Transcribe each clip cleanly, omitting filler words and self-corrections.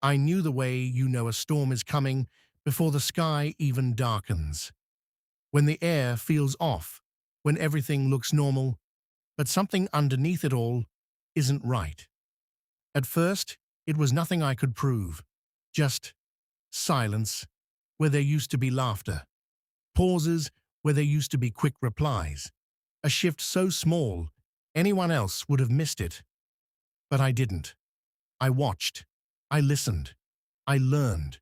I knew the way you know a storm is coming before the sky even darkens. When the air feels off, when everything looks normal, but something underneath it all isn't right. At first, it was nothing I could prove, just silence where there used to be laughter, pauses where there used to be quick replies, a shift so small anyone else would have missed it. But I didn't. I watched, I listened, I learned,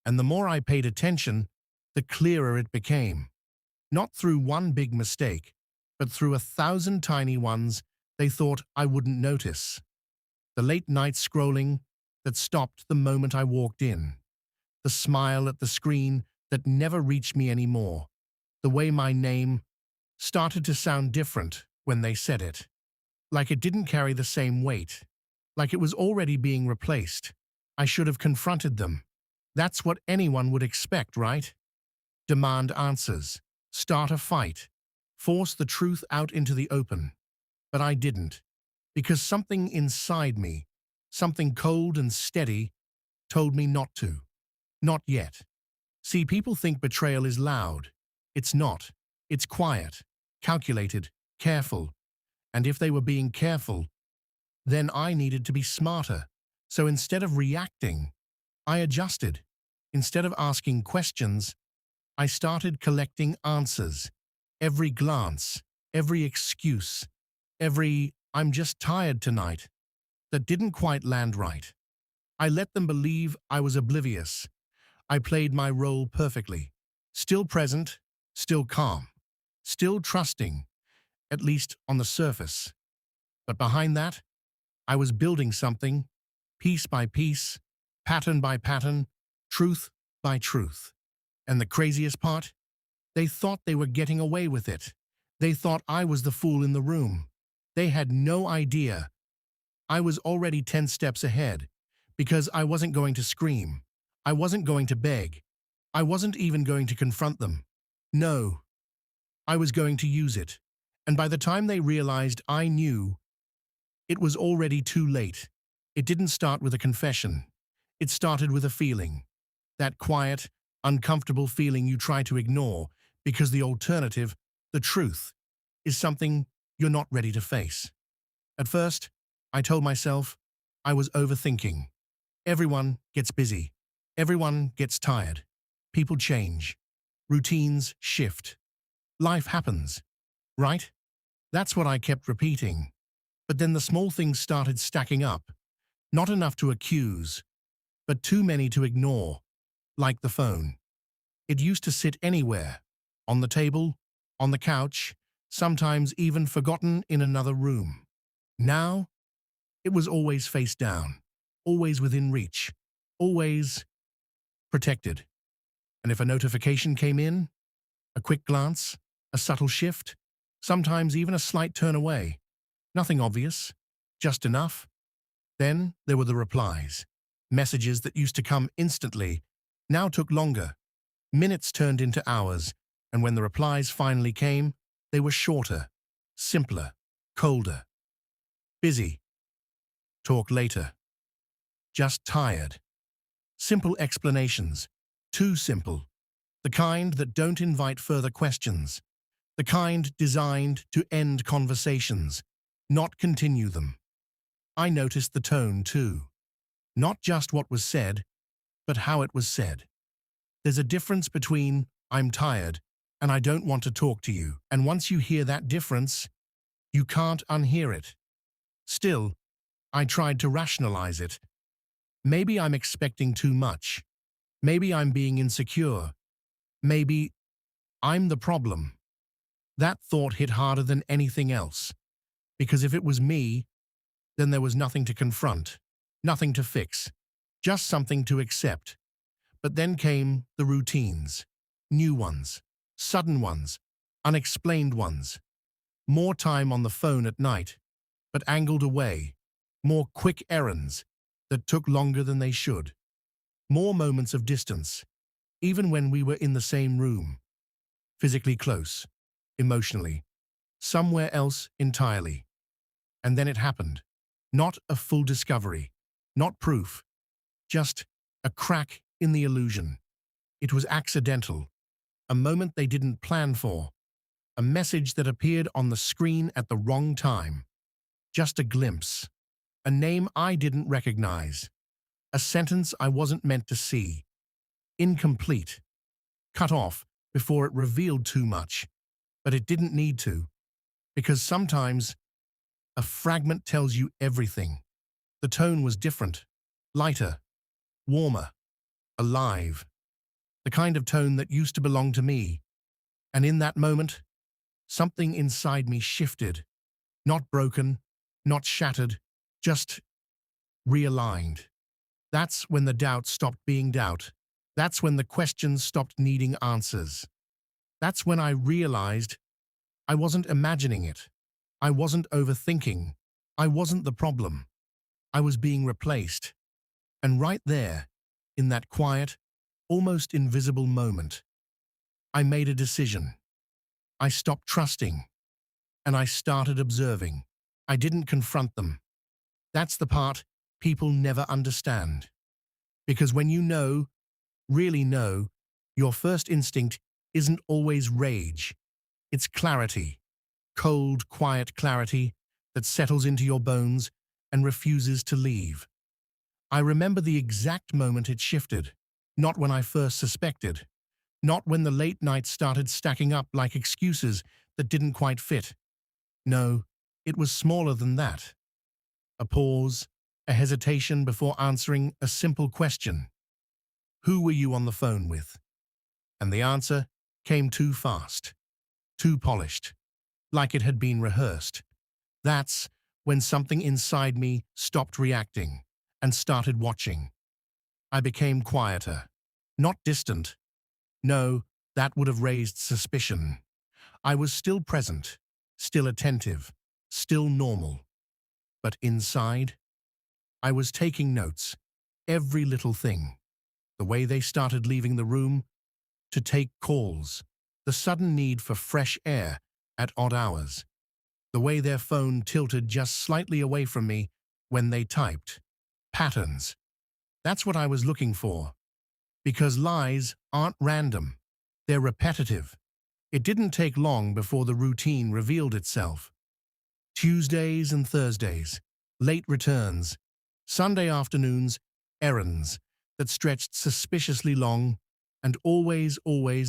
and the more I paid attention, the clearer it became. Not through one big mistake, but through 1,000 tiny ones they thought I wouldn't notice. The late night scrolling that stopped the moment I walked in. The smile at the screen that never reached me anymore. The way my name started to sound different when they said it. Like it didn't carry the same weight. Like it was already being replaced. I should have confronted them. That's what anyone would expect, right? Demand answers. Start a fight. Force the truth out into the open. But I didn't. Because something inside me, something cold and steady, told me not to. Not yet. See, people think betrayal is loud. It's not. It's quiet, calculated, careful. And if they were being careful, then I needed to be smarter. So instead of reacting, I adjusted. Instead of asking questions, I started collecting answers. Every glance, every excuse, every "I'm just tired tonight" that didn't quite land right. I let them believe I was oblivious. I played my role perfectly. Still present, still calm, still trusting, at least on the surface. But behind that, I was building something, piece by piece, pattern by pattern, truth by truth. And the craziest part? They thought they were getting away with it. They thought I was the fool in the room. They had no idea. I was already 10 steps ahead, because I wasn't going to scream. I wasn't going to beg. I wasn't even going to confront them. No, I was going to use it. And by the time they realized I knew, it was already too late. It didn't start with a confession. It started with a feeling. That quiet, uncomfortable feeling you try to ignore because the alternative, the truth, is something you're not ready to face. At first, I told myself I was overthinking. Everyone gets busy. Everyone gets tired. People change. Routines shift. Life happens. Right? That's what I kept repeating. But then the small things started stacking up. Not enough to accuse, but too many to ignore. Like the phone. It used to sit anywhere. On the table, on the couch, sometimes even forgotten in another room. Now, it was always face down, always within reach, always protected. And if a notification came in, a quick glance, a subtle shift, sometimes even a slight turn away, nothing obvious, just enough. Then there were the replies. Messages that used to come instantly now took longer. Minutes turned into hours, and when the replies finally came, they were shorter, simpler, colder. Busy. Talk later. Just tired. Simple explanations. Too simple. The kind that don't invite further questions. The kind designed to end conversations, not continue them. I noticed the tone too. Not just what was said, but how it was said. There's a difference between "I'm tired" and "I don't want to talk to you." And once you hear that difference, you can't unhear it. Still, I tried to rationalize it. Maybe I'm expecting too much. Maybe I'm being insecure. Maybe I'm the problem. That thought hit harder than anything else. Because if it was me, then there was nothing to confront, nothing to fix, just something to accept. But then came the routines. New ones, sudden ones, unexplained ones. More time on the phone at night, but angled away. More quick errands that took longer than they should. More moments of distance, even when we were in the same room. Physically close, emotionally, somewhere else entirely. And then it happened. Not a full discovery, not proof, just a crack in the illusion. It was accidental, a moment they didn't plan for, a message that appeared on the screen at the wrong time. Just a glimpse, a name I didn't recognize, a sentence I wasn't meant to see. Incomplete, cut off before it revealed too much, but it didn't need to, because sometimes a fragment tells you everything. The tone was different, lighter, warmer, alive, the kind of tone that used to belong to me. And in that moment, something inside me shifted, not broken, not shattered, just realigned. That's when the doubt stopped being doubt. That's when the questions stopped needing answers. That's when I realized I wasn't imagining it. I wasn't overthinking. I wasn't the problem. I was being replaced. And right there, in that quiet, almost invisible moment, I made a decision. I stopped trusting, and I started observing. I didn't confront them. That's the part people never understand. Because when you know, really know, your first instinct isn't always rage. It's clarity, cold, quiet clarity that settles into your bones and refuses to leave. I remember the exact moment it shifted, not when I first suspected, not when the late nights started stacking up like excuses that didn't quite fit. No, it was smaller than that. A pause, a hesitation before answering a simple question. Who were you on the phone with? And the answer came too fast, too polished, like it had been rehearsed. That's when something inside me stopped reacting and started watching. I became quieter, not distant. No, that would have raised suspicion. I was still present, still attentive, still normal. But inside, I was taking notes, every little thing. The way they started leaving the room, to take calls, the sudden need for fresh air at odd hours, the way their phone tilted just slightly away from me when they typed. Patterns. That's what I was looking for. Because lies aren't random. They're repetitive. It didn't take long before the routine revealed itself. Tuesdays and Thursdays, late returns, Sunday afternoons, errands that stretched suspiciously long, and always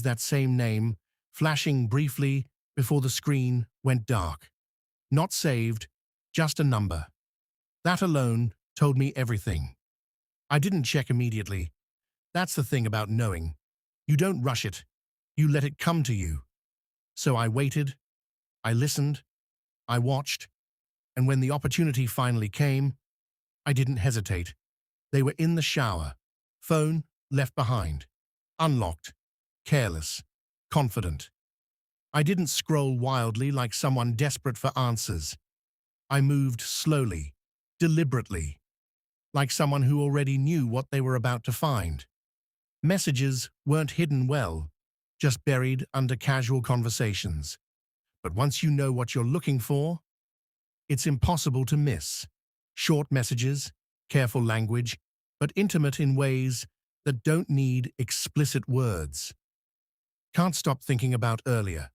that same name, flashing briefly before the screen went dark. Not saved, just a number. That alone told me everything. I didn't check immediately. That's the thing about knowing. You don't rush it. You let it come to you. So I waited, I listened, I watched, and when the opportunity finally came, I didn't hesitate. They were in the shower, phone left behind, unlocked, careless, confident. I didn't scroll wildly like someone desperate for answers. I moved slowly, deliberately, like someone who already knew what they were about to find. Messages weren't hidden well, just buried under casual conversations. But once you know what you're looking for, it's impossible to miss. Short messages, careful language, but intimate in ways that don't need explicit words. Can't stop thinking about earlier.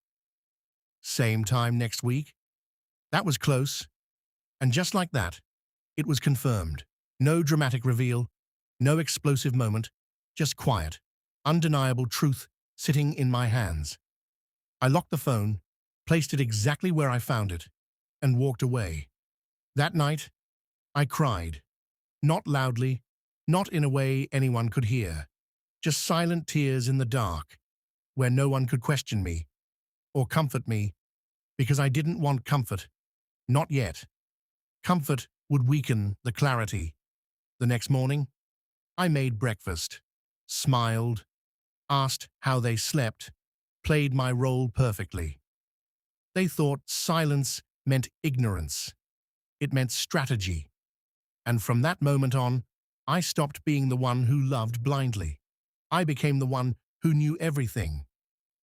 Same time next week? That was close. And just like that, it was confirmed. No dramatic reveal, no explosive moment, just quiet, undeniable truth sitting in my hands. I locked the phone, placed it exactly where I found it, and walked away. That night, I cried. Not loudly, not in a way anyone could hear. Just silent tears in the dark, where no one could question me or comfort me, because I didn't want comfort. Not yet. Comfort would weaken the clarity. The next morning, I made breakfast, smiled, asked how they slept, played my role perfectly. They thought silence meant ignorance. It meant strategy. And from that moment on, I stopped being the one who loved blindly. I became the one who knew everything.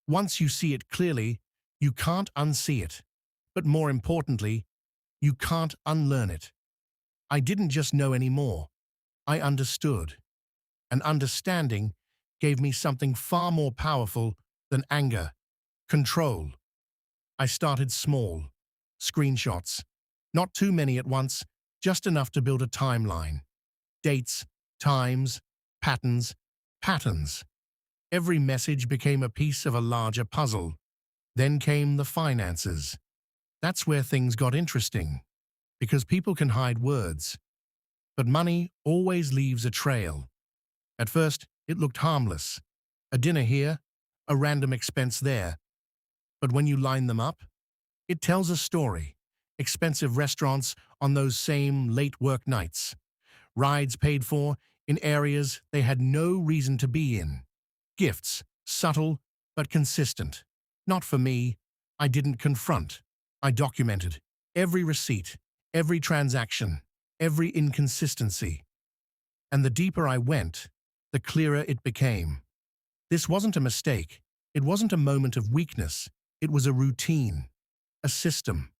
Once you see it clearly, you can't unsee it. But more importantly, you can't unlearn it. I didn't just know anymore. I understood. And understanding gave me something far more powerful than anger: control. I started small. Screenshots. Not too many at once, just enough to build a timeline. Dates, times, patterns, patterns. Every message became a piece of a larger puzzle. Then came the finances. That's where things got interesting, because people can hide words, but money always leaves a trail. At first, it looked harmless. A dinner here, a random expense there. But when you line them up, it tells a story. Expensive restaurants on those same late work nights. Rides paid for in areas they had no reason to be in. Gifts, subtle but consistent. Not for me. I didn't confront. I documented every receipt, every transaction, every inconsistency. And the deeper I went, the clearer it became. This wasn't a mistake. It wasn't a moment of weakness. It was a routine, a system,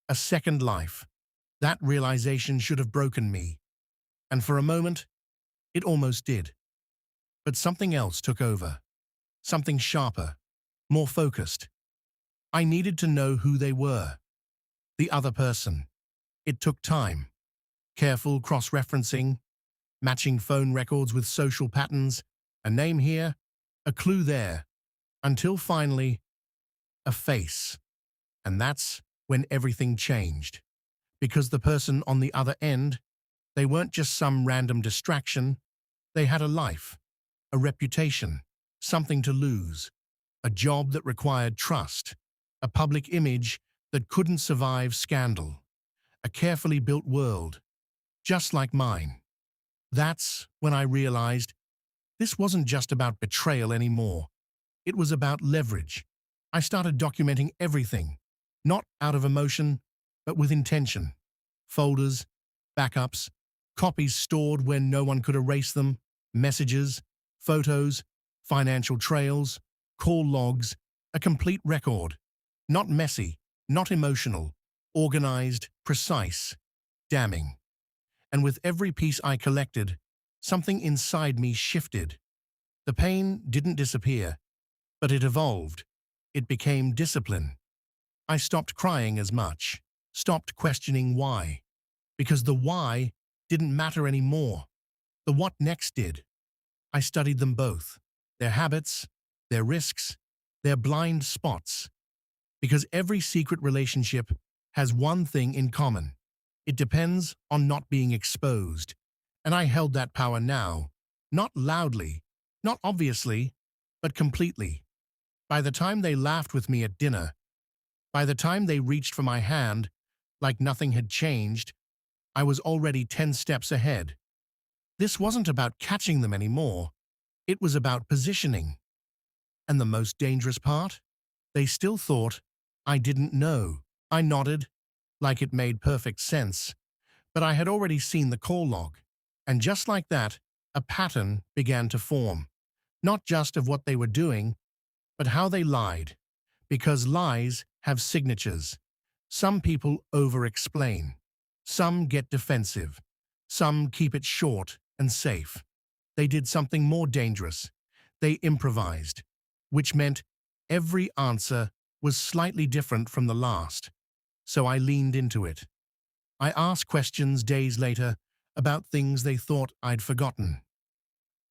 a second life. That realization should have broken me. And for a moment, it almost did. But something else took over. Something sharper, more focused. I needed to know who they were. The other person. It took time. Careful cross-referencing, matching phone records with social patterns, a name here, a clue there, until finally, a face. And that's when everything changed. Because the person on the other end, they weren't just some random distraction, they had a life, a reputation, something to lose, a job that required trust, a public image that couldn't survive scandal, a carefully built world, just like mine. That's when I realized this wasn't just about betrayal anymore. It was about leverage. I started documenting everything, not out of emotion, but with intention. Folders, backups, copies stored where no one could erase them, messages, photos, financial trails, call logs, a complete record. Not messy, not emotional, organized, precise, damning. And with every piece I collected, something inside me shifted. The pain didn't disappear, but it evolved. It became discipline. I stopped crying as much, stopped questioning why, because the why didn't matter anymore. The what next did. I studied them both, their habits, their risks, their blind spots, because every secret relationship has one thing in common. It depends on not being exposed. And I held that power now, not loudly, not obviously, but completely. By the time they laughed with me at dinner, by the time they reached for my hand, like nothing had changed, I was already 10 steps ahead. This wasn't about catching them anymore. It was about positioning. And the most dangerous part? They still thought I didn't know. I nodded, like it made perfect sense. But I had already seen the call log. And just like that, a pattern began to form. Not just of what they were doing, but how they lied. Because lies have signatures. Some people over-explain. Some get defensive. Some keep it short and safe. They did something more dangerous. They improvised, which meant every answer was slightly different from the last. So I leaned into it. I asked questions days later about things they thought I'd forgotten.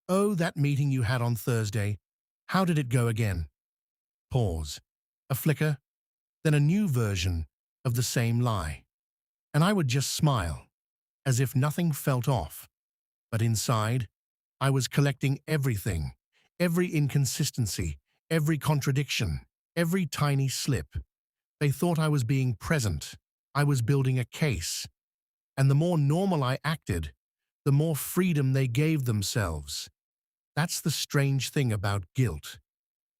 Oh, that meeting you had on Thursday. How did it go again? Pause. A flicker, then a new version of the same lie. And I would just smile, as if nothing felt off. But inside, I was collecting everything, every inconsistency, every contradiction, every tiny slip. They thought I was being present. I was building a case. And the more normal I acted, the more freedom they gave themselves. That's the strange thing about guilt.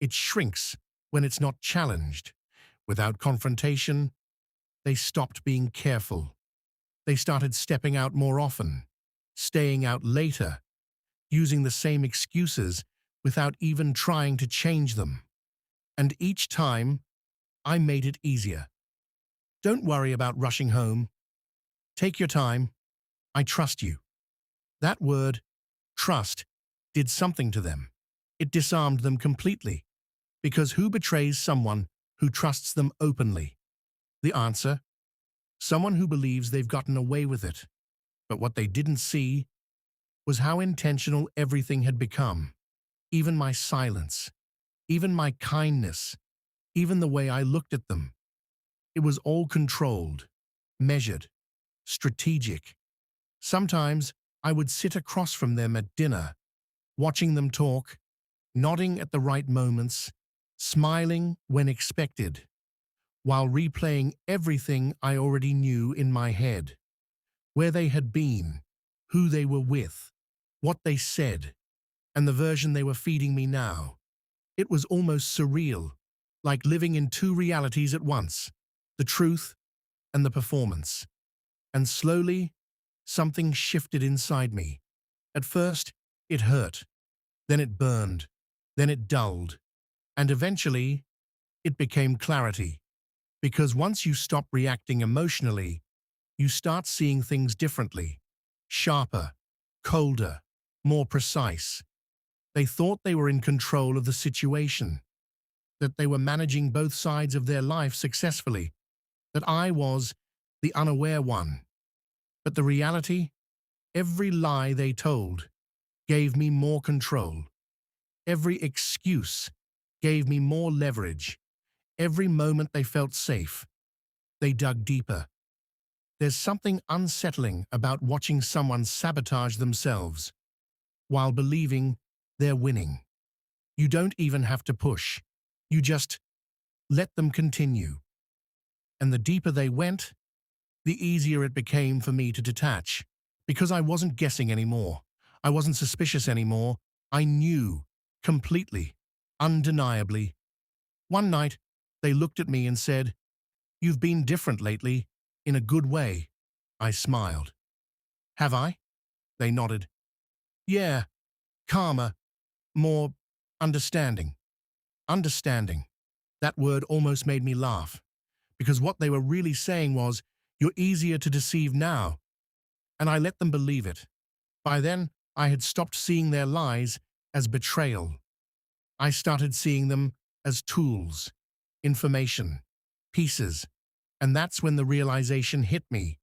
It shrinks when it's not challenged. Without confrontation, they stopped being careful. They started stepping out more often, staying out later, using the same excuses without even trying to change them. And each time, I made it easier. Don't worry about rushing home. Take your time. I trust you. That word, trust, did something to them. It disarmed them completely. Because who betrays someone who trusts them openly? The answer? Someone who believes they've gotten away with it. But what they didn't see was how intentional everything had become. Even my silence, even my kindness, even the way I looked at them. It was all controlled, measured, strategic. Sometimes I would sit across from them at dinner, watching them talk, nodding at the right moments, smiling when expected, while replaying everything I already knew in my head. Where they had been, who they were with, what they said, and the version they were feeding me now. It was almost surreal, like living in two realities at once, the truth and the performance. And slowly, something shifted inside me. At first, it hurt, then it burned, then it dulled, and eventually, it became clarity. Because once you stop reacting emotionally, you start seeing things differently, sharper, colder, more precise. They thought they were in control of the situation, that they were managing both sides of their life successfully, that I was the unaware one. But the reality, every lie they told, gave me more control. Every excuse gave me more leverage. Every moment they felt safe, they dug deeper. There's something unsettling about watching someone sabotage themselves while believing they're winning. You don't even have to push. You just let them continue. And the deeper they went, the easier it became for me to detach. Because I wasn't guessing anymore. I wasn't suspicious anymore. I knew, completely, undeniably. One night, they looked at me and said, "You've been different lately, in a good way." I smiled. "Have I?" They nodded. "Yeah, calmer, more understanding." Understanding. That word almost made me laugh, because what they were really saying was, "You're easier to deceive now." And I let them believe it. By then, I had stopped seeing their lies as betrayal. I started seeing them as tools, information, pieces, and that's when the realization hit me,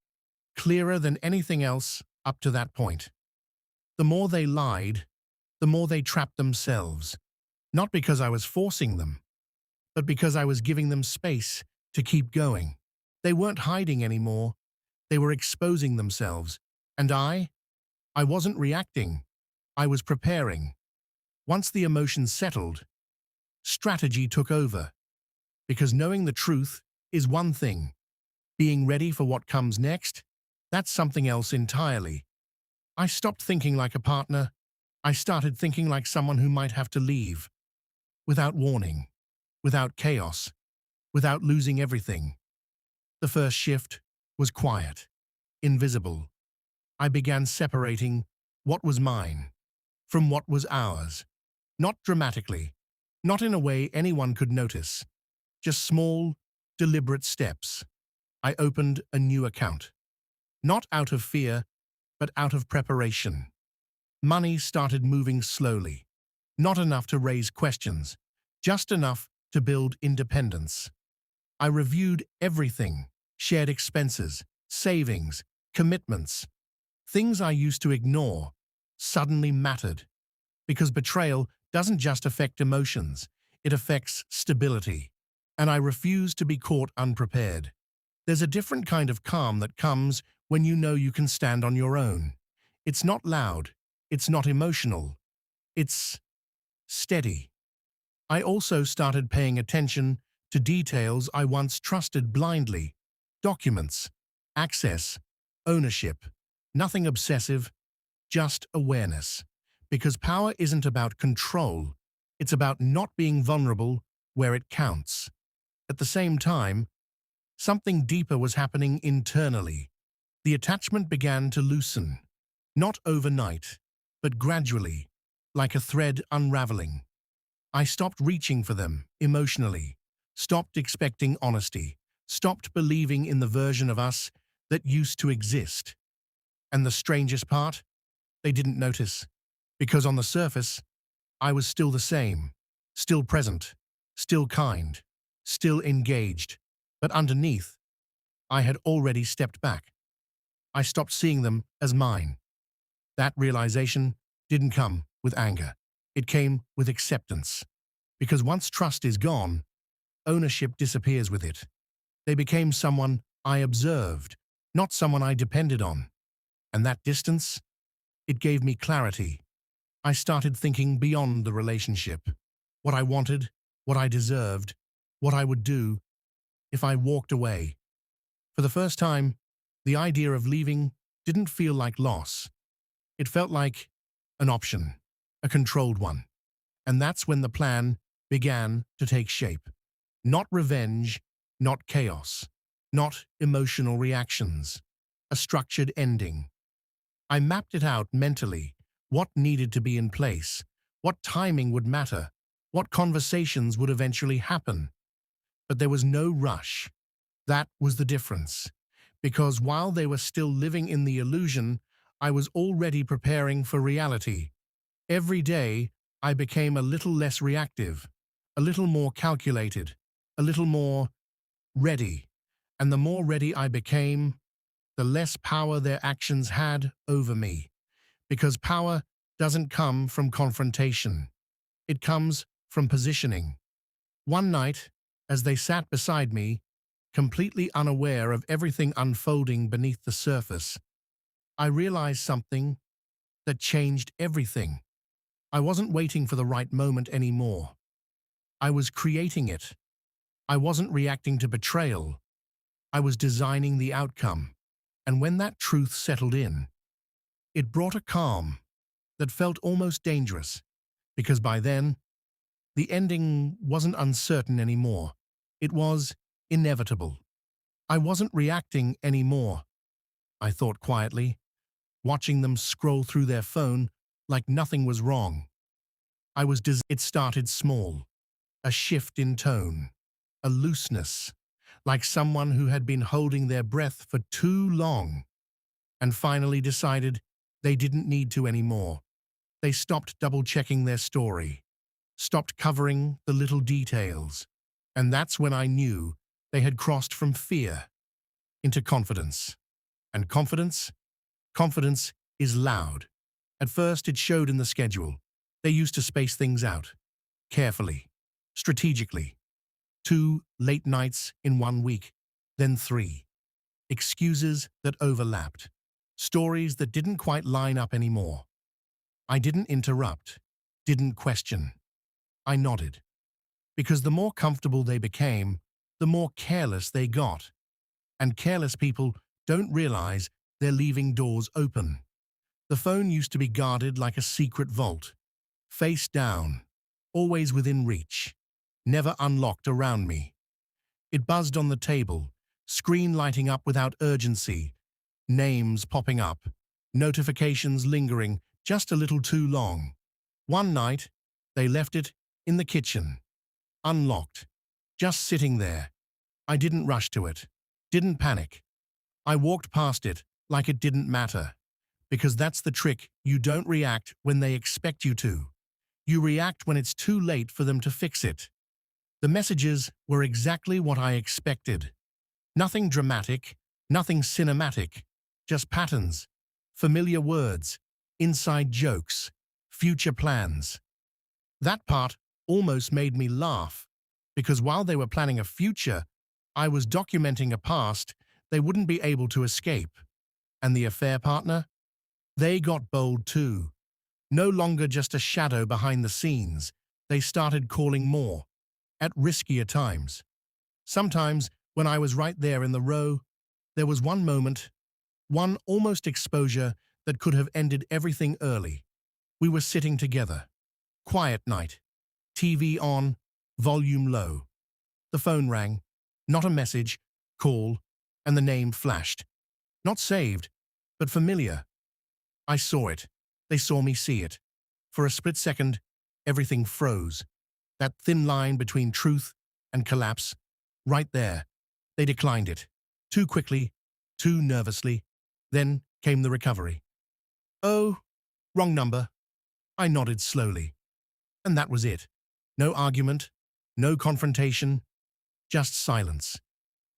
clearer than anything else up to that point. The more they lied, the more they trapped themselves, not because I was forcing them, but because I was giving them space to keep going. They weren't hiding anymore, they were exposing themselves, and I wasn't reacting, I was preparing. Once the emotions settled, strategy took over, because knowing the truth is one thing. Being ready for what comes next, that's something else entirely. I stopped thinking like a partner. I started thinking like someone who might have to leave. Without warning, without chaos, without losing everything. The first shift was quiet, invisible. I began separating what was mine from what was ours. Not dramatically, not in a way anyone could notice. Just small, deliberate steps. I opened a new account. Not out of fear, but out of preparation. Money started moving slowly. Not enough to raise questions, just enough to build independence. I reviewed everything, shared expenses, savings, commitments. Things I used to ignore suddenly mattered. Because betrayal doesn't just affect emotions, it affects stability. And I refused to be caught unprepared. There's a different kind of calm that comes when you know you can stand on your own. It's not loud, it's not emotional, it's steady. I also started paying attention to details I once trusted blindly. Documents, access, ownership. Nothing obsessive, just awareness. Because power isn't about control, it's about not being vulnerable where it counts. At the same time, something deeper was happening internally. The attachment began to loosen. Not overnight, but gradually, like a thread unraveling. I stopped reaching for them emotionally, stopped expecting honesty, stopped believing in the version of us that used to exist. And the strangest part? They didn't notice. Because on the surface, I was still the same, still present, still kind, still engaged. But underneath, I had already stepped back. I stopped seeing them as mine. That realization didn't come with anger. It came with acceptance. Because once trust is gone, ownership disappears with it. They became someone I observed, not someone I depended on. And that distance, it gave me clarity. I started thinking beyond the relationship. What I wanted, what I deserved, what I would do if I walked away. For the first time, the idea of leaving didn't feel like loss. It felt like an option, a controlled one. And that's when the plan began to take shape. Not revenge, not chaos, not emotional reactions. A structured ending. I mapped it out mentally, what needed to be in place, what timing would matter, what conversations would eventually happen. But there was no rush. That was the difference. Because while they were still living in the illusion, I was already preparing for reality. Every day, I became a little less reactive, a little more calculated, a little more ready. And the more ready I became, the less power their actions had over me. Because power doesn't come from confrontation. It comes from positioning. One night, as they sat beside me, completely unaware of everything unfolding beneath the surface, I realized something that changed everything. I wasn't waiting for the right moment anymore. I was creating it. I wasn't reacting to betrayal. I was designing the outcome. And when that truth settled in, it brought a calm that felt almost dangerous, because by then, the ending wasn't uncertain anymore. It was inevitable. I wasn't reacting anymore, I thought quietly, watching them scroll through their phone like nothing was wrong. It started small, a shift in tone, a looseness, like someone who had been holding their breath for too long and finally decided they didn't need to anymore. They stopped double-checking their story, stopped covering the little details, and that's when I knew they had crossed from fear into confidence. And confidence is loud. At first, it showed in the schedule. They used to space things out, carefully, strategically. 2 late nights in 1 week, then 3. Excuses that overlapped. Stories that didn't quite line up anymore. I didn't interrupt, didn't question. I nodded. Because the more comfortable they became, the more careless they got. And careless people don't realize they're leaving doors open. The phone used to be guarded like a secret vault. Face down, always within reach, never unlocked around me. It buzzed on the table, screen lighting up without urgency, names popping up, notifications lingering just a little too long. One night, they left it in the kitchen, unlocked, just sitting there. I didn't rush to it, didn't panic. I walked past it like it didn't matter, because that's the trick. You don't react when they expect you to. You react when it's too late for them to fix it. The messages were exactly what I expected. Nothing dramatic, nothing cinematic, just patterns, familiar words, inside jokes, future plans. That part almost made me laugh, because while they were planning a future, I was documenting a past they wouldn't be able to escape. And the affair partner? They got bold too. No longer just a shadow behind the scenes, they started calling more, at riskier times. Sometimes, when I was right there in the row, there was one moment, one almost exposure that could have ended everything early. We were sitting together. Quiet night. TV on, volume low. The phone rang. Not a message, call, and the name flashed. Not saved, but familiar. I saw it. They saw me see it. For a split second, everything froze. That thin line between truth and collapse, right there. They declined it. Too quickly, too nervously. Then came the recovery. Oh, wrong number. I nodded slowly. And that was it. No argument, no confrontation, just silence.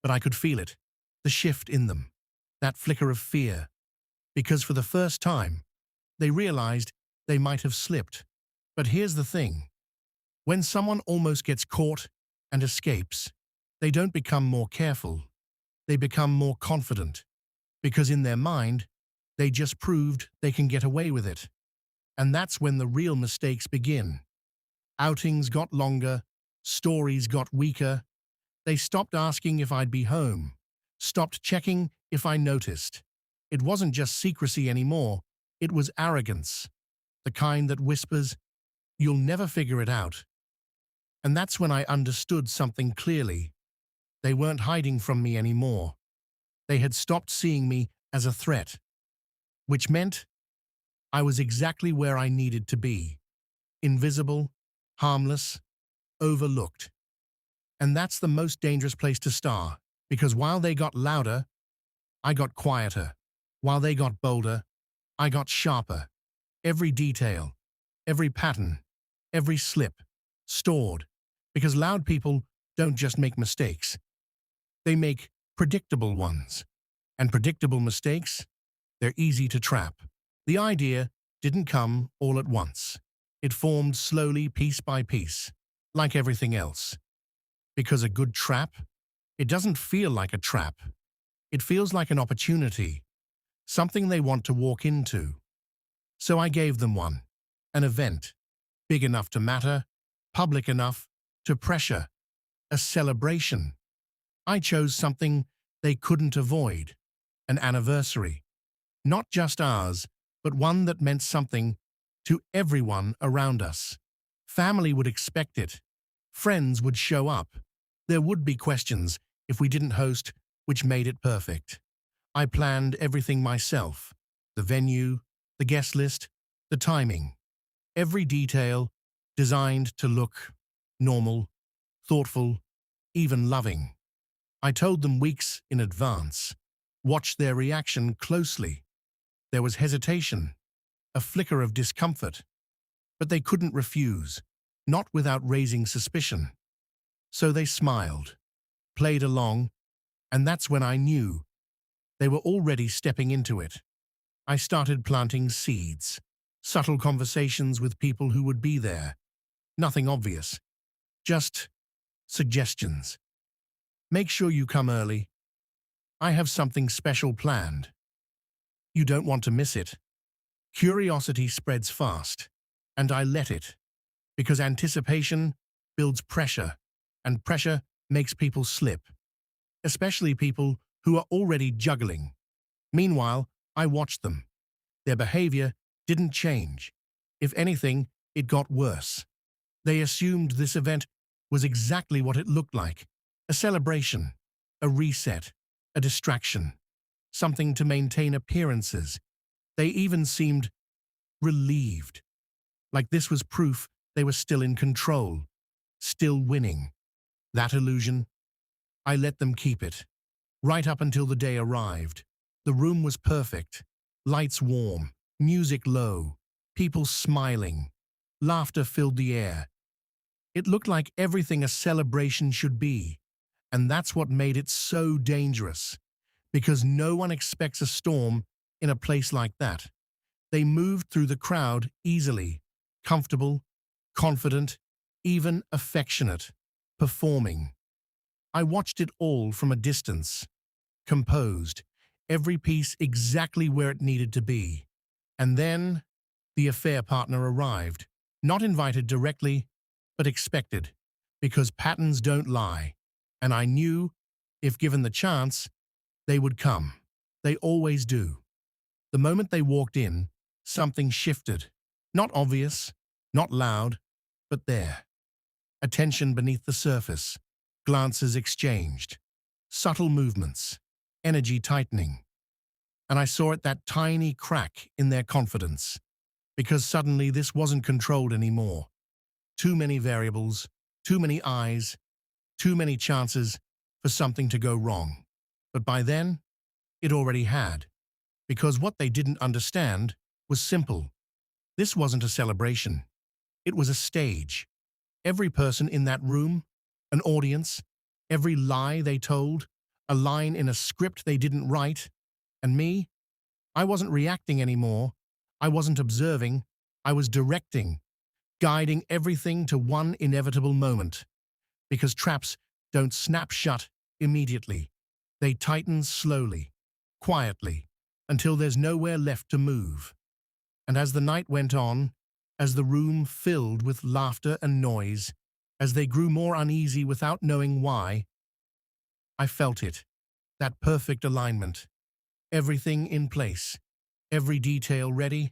But I could feel it, the shift in them, that flicker of fear, because for the first time, they realized they might have slipped. But here's the thing. When someone almost gets caught and escapes, they don't become more careful. They become more confident, because in their mind, they just proved they can get away with it. And that's when the real mistakes begin. Outings got longer, stories got weaker. They stopped asking if I'd be home, stopped checking if I noticed. It wasn't just secrecy anymore, it was arrogance, the kind that whispers, "You'll never figure it out." And that's when I understood something clearly. They weren't hiding from me anymore. They had stopped seeing me as a threat, which meant I was exactly where I needed to be. Invisible, harmless, overlooked. And that's the most dangerous place to start, because while they got louder, I got quieter. While they got bolder, I got sharper. Every detail, every pattern, every slip, stored. Because loud people don't just make mistakes. They make predictable ones. And predictable mistakes, they're easy to trap. The idea didn't come all at once. It formed slowly, piece by piece, like everything else. Because a good trap, it doesn't feel like a trap. It feels like an opportunity, something they want to walk into. So I gave them one, an event, big enough to matter, public enough to pressure, a celebration. I chose something they couldn't avoid, an anniversary. Not just ours, but one that meant something to everyone around us. Family would expect it. Friends would show up. There would be questions if we didn't host, which made it perfect. I planned everything myself. The venue, the guest list, the timing. Every detail designed to look normal, thoughtful, even loving. I told them weeks in advance. Watched their reaction closely. There was hesitation, a flicker of discomfort, but they couldn't refuse, not without raising suspicion. So they smiled, played along, and that's when I knew they were already stepping into it. I started planting seeds, subtle conversations with people who would be there. Nothing obvious, just suggestions. Make sure you come early. I have something special planned. You don't want to miss it. Curiosity spreads fast, and I let it, because anticipation builds pressure, and pressure makes people slip, especially people who are already juggling. Meanwhile, I watched them. Their behavior didn't change. If anything, it got worse. They assumed this event was exactly what it looked like, a celebration, a reset, a distraction, something to maintain appearances. They even seemed relieved, like this was proof they were still in control, still winning. That illusion, I let them keep it, right up until the day arrived. The room was perfect, lights warm, music low, people smiling, laughter filled the air. It looked like everything a celebration should be, and that's what made it so dangerous, because no one expects a storm in a place like that. They moved through the crowd easily, comfortable, confident, even affectionate, performing. I watched it all from a distance, composed, every piece exactly where it needed to be. And then the affair partner arrived, not invited directly, but expected, because patterns don't lie. And I knew, if given the chance, they would come. They always do. The moment they walked in, something shifted. Not obvious, not loud, but there. Attention beneath the surface, glances exchanged, subtle movements, energy tightening. And I saw it, that tiny crack in their confidence, because suddenly this wasn't controlled anymore. Too many variables, too many eyes, too many chances for something to go wrong. But by then, it already had, because what they didn't understand was simple. This wasn't a celebration. It was a stage. Every person in that room, an audience, every lie they told, a line in a script they didn't write, and me, I wasn't reacting anymore. I wasn't observing. I was directing, guiding everything to one inevitable moment. Because traps don't snap shut immediately. They tighten slowly, quietly, until there's nowhere left to move. And as the night went on, as the room filled with laughter and noise, as they grew more uneasy without knowing why, I felt it, that perfect alignment, everything in place, every detail ready,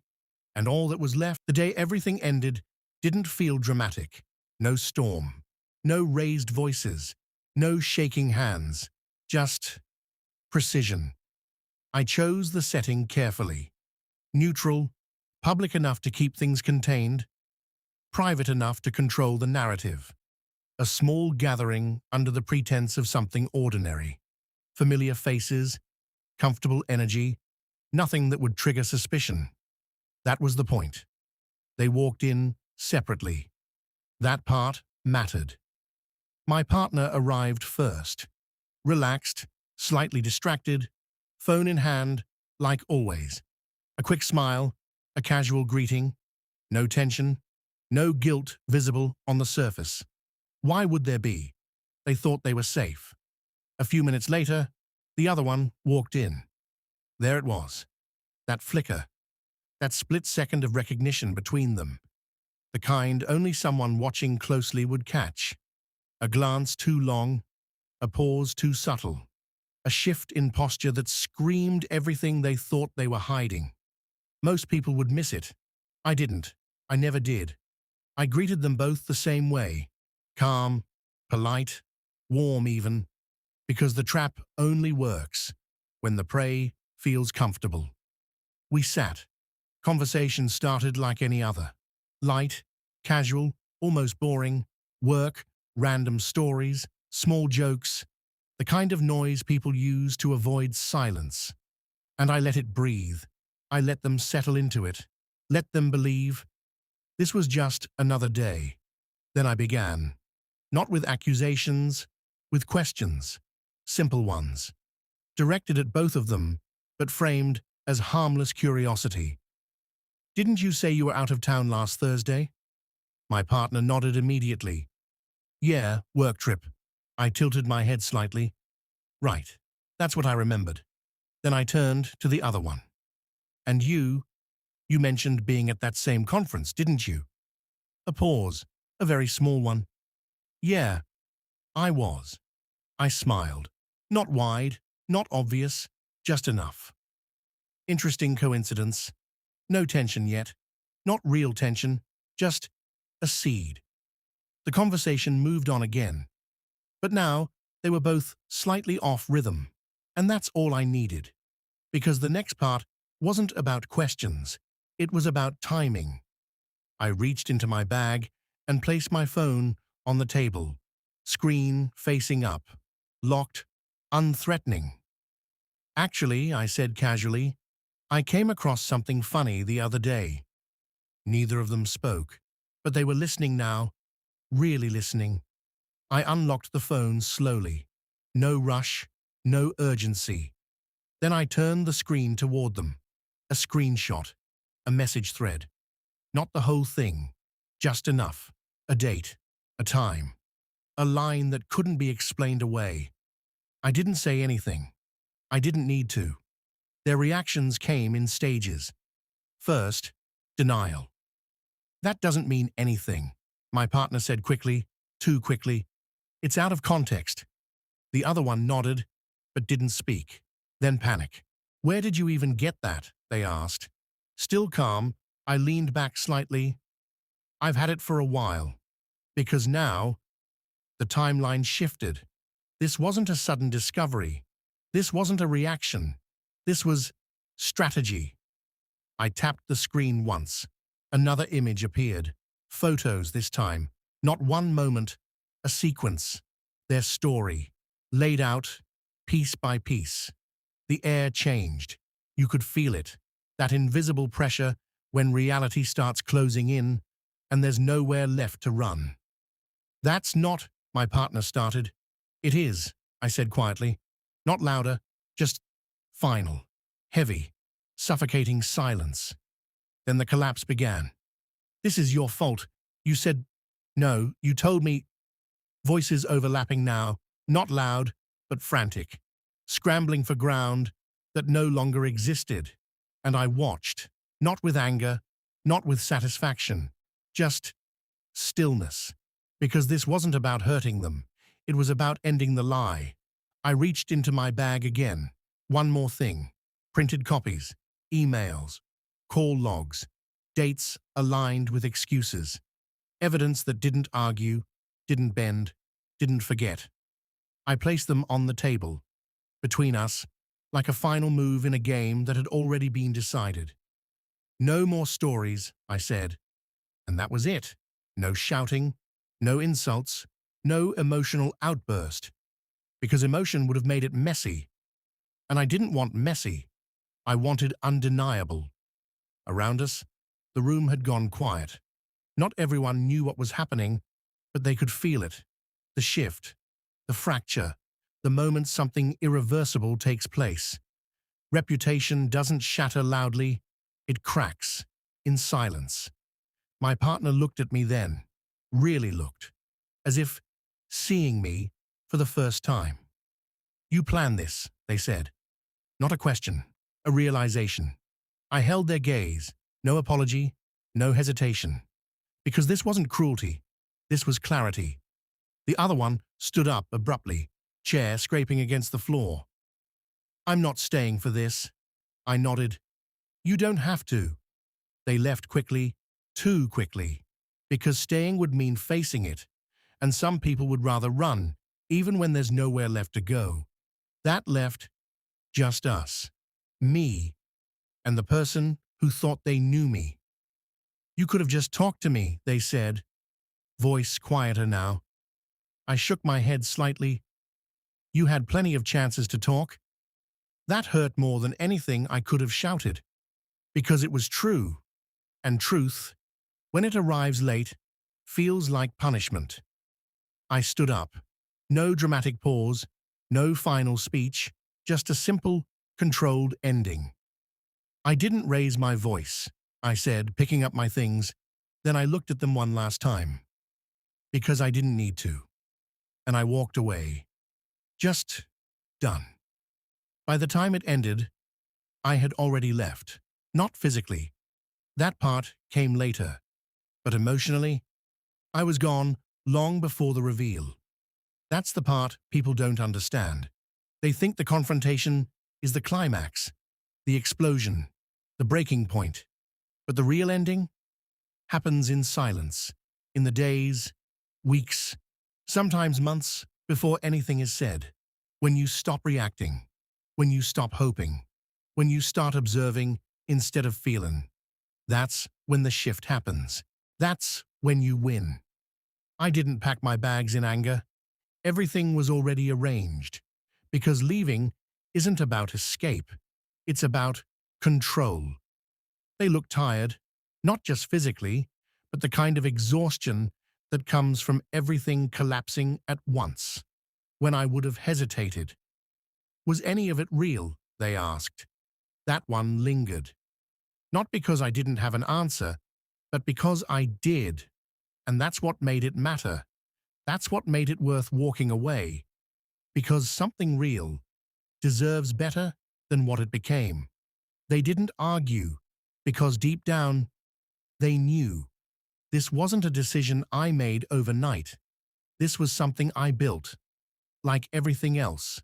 and all that was left, the day everything ended, didn't feel dramatic. No storm, no raised voices, no shaking hands, just precision. I chose the setting carefully. Neutral, public enough to keep things contained, private enough to control the narrative. A small gathering under the pretense of something ordinary. Familiar faces, comfortable energy, nothing that would trigger suspicion. That was the point. They walked in separately. That part mattered. My partner arrived first. Relaxed, slightly distracted, phone in hand, like always. A quick smile, a casual greeting, no tension, no guilt visible on the surface. Why would there be? They thought they were safe. A few minutes later, the other one walked in. There it was. That flicker, that split second of recognition between them. The kind only someone watching closely would catch. A glance too long, a pause too subtle. A shift in posture that screamed everything they thought they were hiding. Most people would miss it. I didn't. I never did. I greeted them both the same way. Calm, polite, warm even, because the trap only works when the prey feels comfortable. We sat. Conversation started like any other. Light, casual, almost boring, work, random stories, small jokes, the kind of noise people use to avoid silence. And I let it breathe. I let them settle into it. Let them believe. This was just another day. Then I began. Not with accusations, with questions. Simple ones. Directed at both of them, but framed as harmless curiosity. Didn't you say you were out of town last Thursday? My partner nodded immediately. Yeah, work trip. I tilted my head slightly. Right. That's what I remembered. Then I turned to the other one. And you mentioned being at that same conference, didn't you? A pause, a very small one. Yeah, I was. I smiled. Not wide, not obvious, just enough. Interesting coincidence. No tension yet. Not real tension, just a seed. The conversation moved on again. But now, they were both slightly off rhythm. And that's all I needed. Because the next part wasn't about questions. It was about timing. I reached into my bag and placed my phone on the table, screen facing up, locked, unthreatening. Actually, I said casually, I came across something funny the other day. Neither of them spoke, but they were listening now, really listening. I unlocked the phone slowly. No rush, no urgency. Then I turned the screen toward them. A screenshot, a message thread. Not the whole thing, just enough. A date, a time, a line that couldn't be explained away. I didn't say anything. I didn't need to. Their reactions came in stages. First, denial. That doesn't mean anything, my partner said quickly, too quickly. It's out of context. The other one nodded, but didn't speak. Then panic. Where did you even get that? They asked. Still calm, I leaned back slightly. I've had it for a while. Because now, the timeline shifted. This wasn't a sudden discovery. This wasn't a reaction. This was strategy. I tapped the screen once. Another image appeared. Photos this time. Not one moment, a sequence. Their story, laid out, piece by piece. The air changed. You could feel it. That invisible pressure when reality starts closing in and there's nowhere left to run. That's not, my partner started. It is, I said quietly. Not louder, just final, heavy, suffocating silence. Then the collapse began. This is your fault. You said, no, you told me. Voices overlapping now, not loud, but frantic, scrambling for ground that no longer existed. And I watched, not with anger, not with satisfaction, just stillness. Because this wasn't about hurting them. It was about ending the lie. I reached into my bag again. One more thing. Printed copies, emails, call logs, dates aligned with excuses. Evidence that didn't argue, didn't bend, didn't forget. I placed them on the table, between us, like a final move in a game that had already been decided. No more stories, I said. And that was it. No shouting, no insults, no emotional outburst. Because emotion would have made it messy. And I didn't want messy. I wanted undeniable. Around us, the room had gone quiet. Not everyone knew what was happening, but they could feel it. The shift, the fracture, the moment something irreversible takes place. Reputation doesn't shatter loudly, it cracks, in silence. My partner looked at me then, really looked, as if seeing me for the first time. You planned this, they said. Not a question, a realization. I held their gaze, no apology, no hesitation. Because this wasn't cruelty, this was clarity. The other one stood up abruptly, chair scraping against the floor. I'm not staying for this. I nodded. You don't have to. They left quickly, too quickly, because staying would mean facing it, and some people would rather run, even when there's nowhere left to go. That left just us, me, and the person who thought they knew me. You could have just talked to me, they said, voice quieter now. I shook my head slightly. You had plenty of chances to talk. That hurt more than anything I could have shouted, because it was true, and truth, when it arrives late, feels like punishment. I stood up. No dramatic pause, no final speech, just a simple, controlled ending. I didn't raise my voice, I said, picking up my things. Then I looked at them one last time. Because I didn't need to. And I walked away. Just done. By the time it ended, I had already left. Not physically. That part came later. But emotionally, I was gone long before the reveal. That's the part people don't understand. They think the confrontation is the climax, the explosion, the breaking point. But the real ending happens in silence, in the days, weeks, sometimes months before anything is said. When you stop reacting, when you stop hoping, when you start observing instead of feeling. That's when the shift happens. That's when you win. I didn't pack my bags in anger. Everything was already arranged. Because leaving isn't about escape. It's about control. They looked tired, not just physically, but the kind of exhaustion that comes from everything collapsing at once. When I would have hesitated. Was any of it real? They asked. That one lingered. Not because I didn't have an answer, but because I did. And that's what made it matter. That's what made it worth walking away. Because something real deserves better than what it became. They didn't argue, because deep down, they knew. This wasn't a decision I made overnight. This was something I built, like everything else.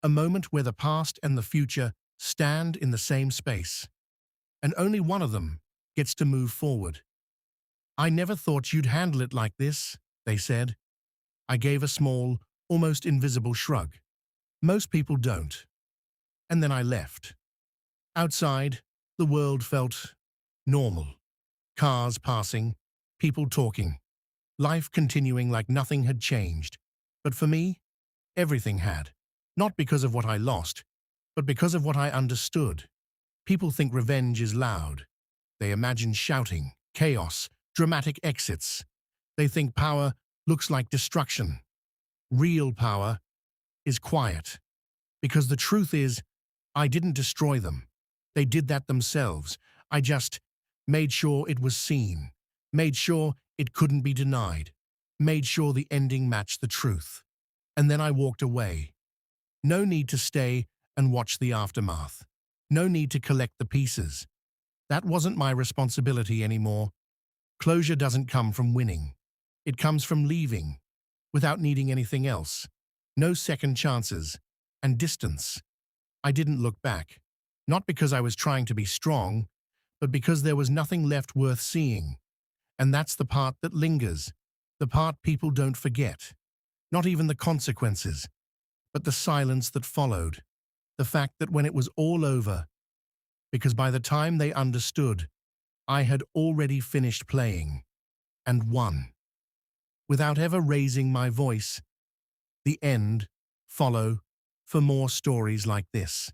A moment where the past and the future stand in the same space. And only one of them gets to move forward. I never thought you'd handle it like this, they said. I gave a small, almost invisible shrug. Most people don't. And then I left. Outside, the world felt normal. Cars passing, people talking, life continuing like nothing had changed. But for me, everything had. Not because of what I lost, but because of what I understood. People think revenge is loud. They imagine shouting, chaos, dramatic exits. They think power looks like destruction. Real power is quiet. Because the truth is, I didn't destroy them. They did that themselves. I just made sure it was seen, made sure it couldn't be denied, made sure the ending matched the truth. And then I walked away. No need to stay and watch the aftermath. No need to collect the pieces. That wasn't my responsibility anymore. Closure doesn't come from winning. It comes from leaving, without needing anything else. No second chances. And distance. I didn't look back. Not because I was trying to be strong, but because there was nothing left worth seeing. And that's the part that lingers. The part people don't forget. Not even the consequences, but the silence that followed. The fact that when it was all over, because by the time they understood, I had already finished playing and won. Without ever raising my voice, the end follow for more stories like this.